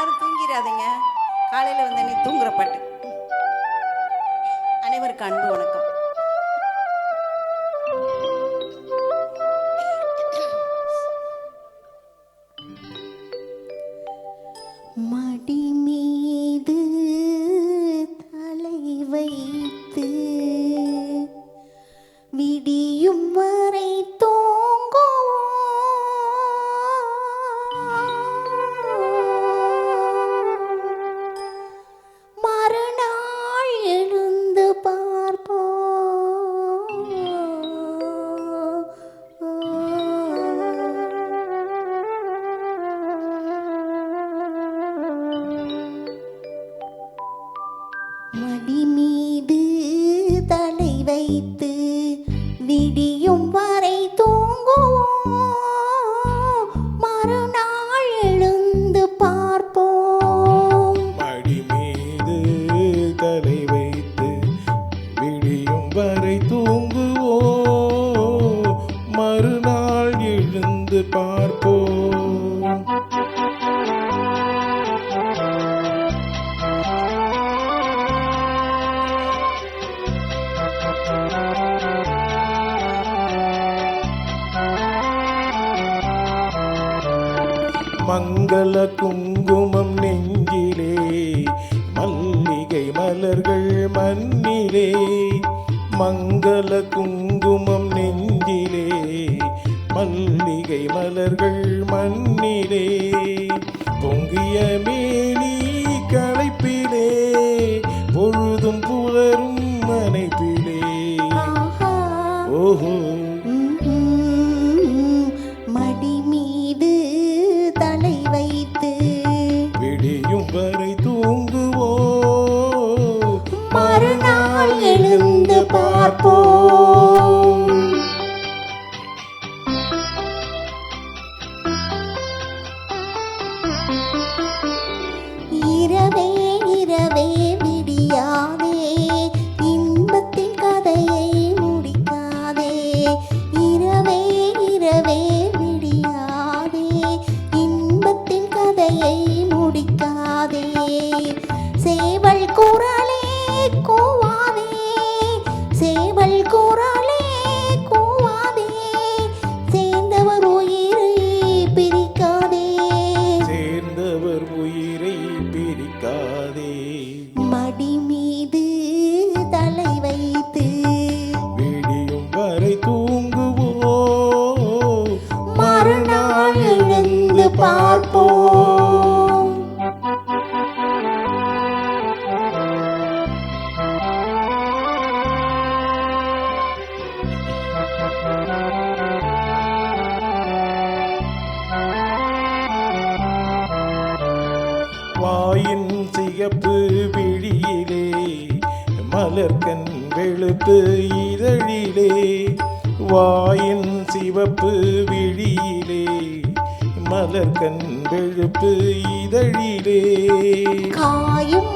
யாரும் தூங்கிடாதீங்க. காலையில் வந்து நீ தூங்குற பாட்டு. அனைவருக்கு அன்பு வணக்கம். மடி மீது தலை வைத்து விடியும் வரை தூங்குவோம். மறுநாள் எழுந்து பார்ப்போம். மடி மீது தலை வைத்து விடியும் வரை தூங்குவோம். மறுநாள் எழுந்து பார்ப்போம். மடி மீது தலை வைத்து விடியும் வரை தூங்குவோம். மறுநாள் எழுந்து பார்ப்போம். மங்கள குங்குமம் நெஞ்சிலே, மல்லிகை மலர்கள் மண்ணிலே. மங்கள குங்குமம் நெஞ்சிலே, மல்லிகை மலர்கள் மண்ணிலே. பொங்கிய மேனி களைப்பிலே, பொழுதும் புலரும் மனைப்பிலே. ஓஹோ மடி மீது தலை வைத்து விடியும் வரை தூங்குவோம். மறுநாள் எழுந்து பார்ப்போம். இரவே இரவே விடியாதே, இன்பத்தின் கதையை முடிக்காதே. இரவே இரவே விடியாதே, இன்பத்தின் கதையை முடிக்காதே. சேவல் குரலே கூவாதே, சேவல் குரலே கூவாதே. சேர்ந்தவர் உயிரை பிரிக்காதே, சேர்ந்தவர் உயிரை பிரிக்காதே. மடி மீது தலை வைத்து விடியும் வரை தூங்குவோம். மறுநாள் எழுந்து பார்ப்போம். வாயின் சிகப்பு விழியிலே, மலர்கண் வெளுப்பு இதழிலே. வாயின் சிவப்பு விழியிலே, மலர்கண் வெளுப்பு இதழிலே. காயும்